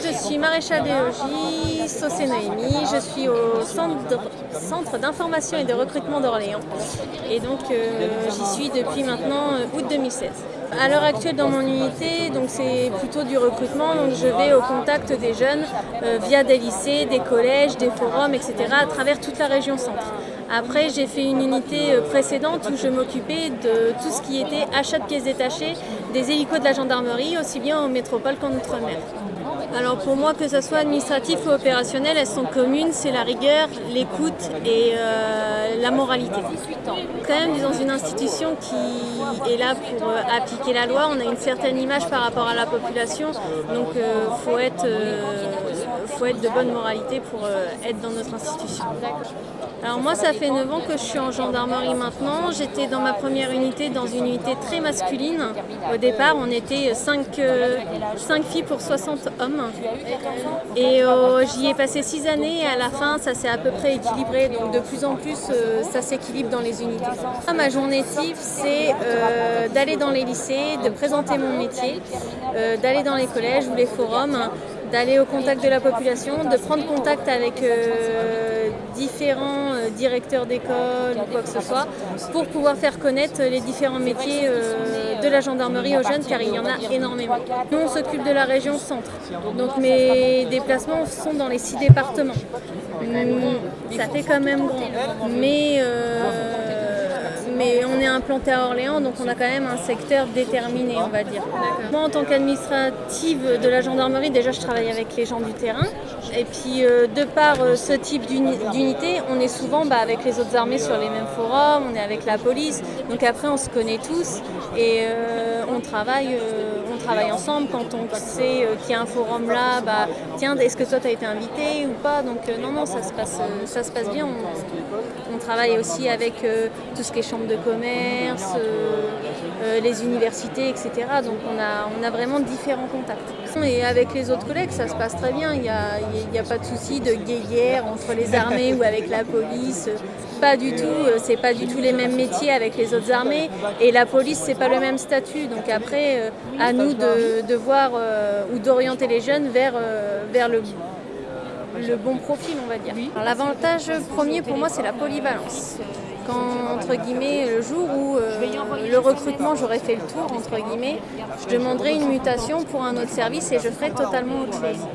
je suis maréchal des logis, Saucé Noémie. Je suis au centre d'information et de recrutement d'Orléans. Et donc, j'y suis depuis maintenant août 2016. À l'heure actuelle, dans mon unité, donc c'est plutôt du recrutement. Donc, je vais au contact des jeunes via des lycées, des collèges, des forums, etc. à travers toute la région centre. Après, j'ai fait une unité précédente où je m'occupais de tout ce qui était achat de pièces détachées des hélicos de la gendarmerie, aussi bien en métropole qu'en outre-mer. Alors pour moi, que ce soit administratif ou opérationnel, elles sont communes, c'est la rigueur, l'écoute et la moralité. Quand même dans une institution qui est là pour appliquer la loi, on a une certaine image par rapport à la population, donc faut être de bonne moralité pour être dans notre institution. Alors moi, ça fait 9 ans que je suis en gendarmerie maintenant. J'étais dans ma première unité, dans une unité très masculine. Au départ, on était 5 filles pour 60 hommes. Et j'y ai passé 6 années et à la fin, ça s'est à peu près équilibré. Donc de plus en plus, ça s'équilibre dans les unités. Ma journée type, c'est d'aller dans les lycées, de présenter mon métier, d'aller dans les collèges ou les forums, d'aller au contact de la population, de prendre contact avec différents directeurs d'école ou quoi que ce soit pour pouvoir faire connaître les différents métiers de la gendarmerie aux jeunes, car il y en a énormément. Nous, on s'occupe de la région centre, donc mes déplacements sont dans les 6 départements. Ça fait quand même grand, mais on est implanté à Orléans, donc on a quand même un secteur déterminé, on va dire. Moi, en tant qu'administrative de la gendarmerie, déjà, je travaille avec les gens du terrain. Et puis, de par ce type d'unité, on est souvent avec les autres armées sur les mêmes forums, on est avec la police. Donc après, on se connaît tous et on travaille ensemble. Quand on sait qu'il y a un forum là, tiens, est-ce que toi, tu as été invité ou pas? Donc non, ça se passe bien. On travaille aussi avec tout ce qui est chambre de commerce, les universités, etc. Donc on a vraiment différents contacts. Et avec les autres collègues, ça se passe très bien. Il n'y a pas de souci de guéguerre entre les armées ou avec la police. Pas du tout. C'est pas du tout les mêmes métiers avec les autres armées. Et la police, c'est pas le même statut. Donc après, à nous de voir ou d'orienter les jeunes vers le bon profil, on va dire. L'avantage premier pour moi, c'est la polyvalence. Quand, entre guillemets, le jour où le recrutement, j'aurais fait le tour, entre guillemets, je demanderais une mutation pour un autre service et je ferais totalement autre chose.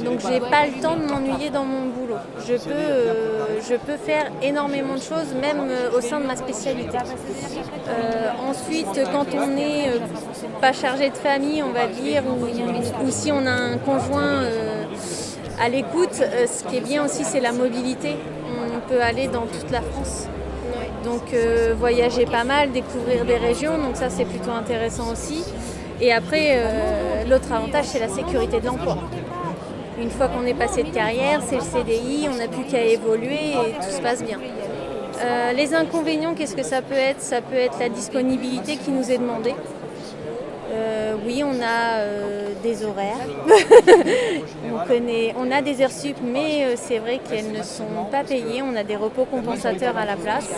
Donc j'ai pas le temps de m'ennuyer dans mon boulot. Je peux faire énormément de choses, même au sein de ma spécialité. Ensuite, quand on n'est pas chargé de famille, on va dire, ou si on a un conjoint à l'écoute, ce qui est bien aussi, c'est la mobilité. On peut aller dans toute la France. Donc voyager pas mal, découvrir des régions, donc ça c'est plutôt intéressant aussi. Et après, l'autre avantage, c'est la sécurité de l'emploi. Une fois qu'on est passé de carrière, c'est le CDI, on n'a plus qu'à évoluer et tout se passe bien. Les inconvénients, qu'est-ce que ça peut être? Ça peut être la disponibilité qui nous est demandée. Oui, on a des horaires, on a des heures sup, mais c'est vrai qu'elles ne sont pas payées. On a des repos compensateurs à la place.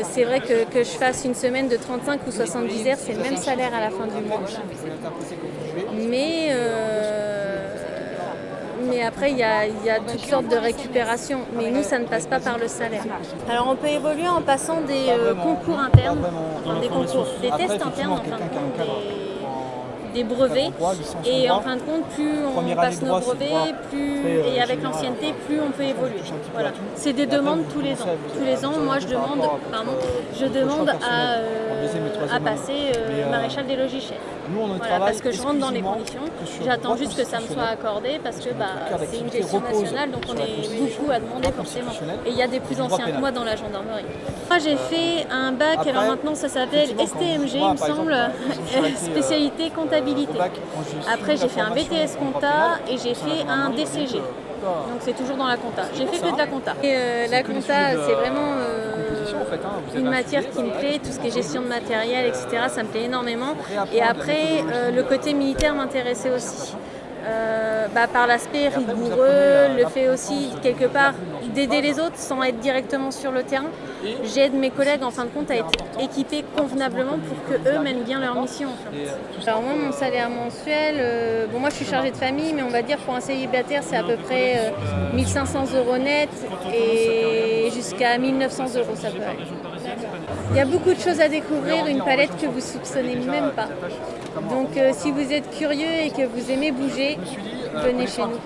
C'est vrai que je fasse une semaine de 35 ou 70 heures, c'est le même salaire à la fin du mois. Mais après, il y a toutes sortes de récupérations. Mais nous, ça ne passe pas par le salaire. Alors, on peut évoluer en passant des concours internes, des tests internes, en fin de compte, des brevets. Et en fin de compte, plus on passe nos brevets, et avec l'ancienneté, plus on peut évoluer. Voilà. C'est des demandes tous les ans. Tous les ans, moi, je demande à passer maréchal des logis chefs. Voilà, parce que je rentre dans les conditions. J'attends juste que ça me soit accordé parce que c'est une gestion nationale, donc on est beaucoup à demander forcément. Et il y a des plus anciens que moi dans la gendarmerie. Moi, j'ai fait un bac, alors maintenant ça s'appelle STMG, il me semble, spécialité comptabilité. Après, j'ai fait un BTS compta et j'ai fait un DCG. Donc c'est toujours dans la compta. J'ai fait que de la compta. Et la compta, c'est vraiment une matière qui me plaît, tout ce qui est gestion de matériel, etc. Ça me plaît énormément. Et après, le côté militaire m'intéressait aussi. par l'aspect rigoureux, le fait aussi quelque part d'aider les autres sans être directement sur le terrain. J'aide mes collègues en fin de compte à être équipés convenablement pour qu'eux mènent bien leur mission. En fait. Alors moi, mon salaire mensuel, moi je suis chargée de famille, mais on va dire pour un célibataire c'est à peu près 1500 € net et jusqu'à 1900 € ça peut aller. Il y a beaucoup de choses à découvrir, une palette que vous soupçonnez même pas. Donc si vous êtes curieux et que vous aimez bouger, venez chez nous.